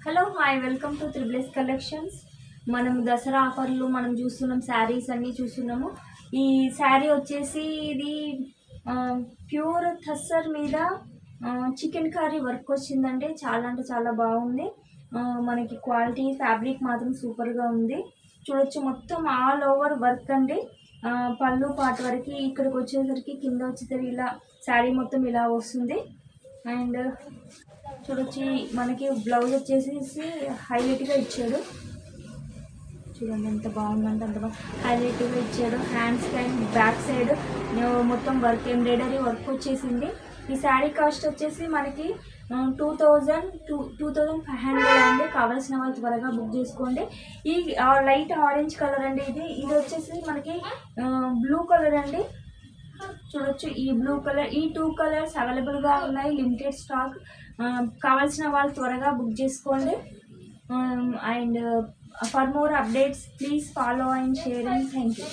Hello hi welcome to త్రిబ్లెస్ collections. మనం దసరా ఆఫర్లు మనం చూస్తున్నాం, శారీస్ అన్నీ చూస్తున్నాము. ఈ శారీ వచ్చేసి ఇది ప్యూర్ థస్సర్ మీద చికెన్ కర్రీ వర్క్ వచ్చిందంటే చాలా అంటే చాలా బాగుంది. మనకి క్వాలిటీ ఫ్యాబ్రిక్ మాత్రం సూపర్గా ఉంది. చూడొచ్చు మొత్తం ఆల్ ఓవర్ వర్క్ అండి. పళ్ళు పార్ట్ వరకు ఇక్కడికి వచ్చేసరికి కింద వచ్చేసరికి ఇలా శారీ మొత్తం ఇలా వస్తుంది. అండ్ చూడొచ్చి మనకి బ్లౌజ్ వచ్చేసి హైలైట్గా ఇచ్చాడు. చూడండి ఎంత బాగుందంటే అంత బాగా హైలైట్గా ఇచ్చాడు. హ్యాండ్స్ అండ్ బ్యాక్ సైడ్ మొత్తం వర్క్ ఎంబ్రాయిడరీ వర్క్ వచ్చేసింది. ఈ శారీ కాస్ట్ వచ్చేసి మనకి 2500 అండి. కావాల్సిన వాళ్ళు త్వరగా బుక్ చేసుకోండి. ఈ లైట్ ఆరెంజ్ కలర్ అండి. ఇది వచ్చేసి మనకి బ్లూ కలర్ అండి. చూడొచ్చు ఈ బ్లూ కలర్, ఈ 2 కలర్స్ అవైలబుల్గా ఉన్నాయి. Limited stock. కావాల్సిన వాళ్ళు త్వరగా బుక్ చేసుకోండి. And for more updates please follow and share and thank you.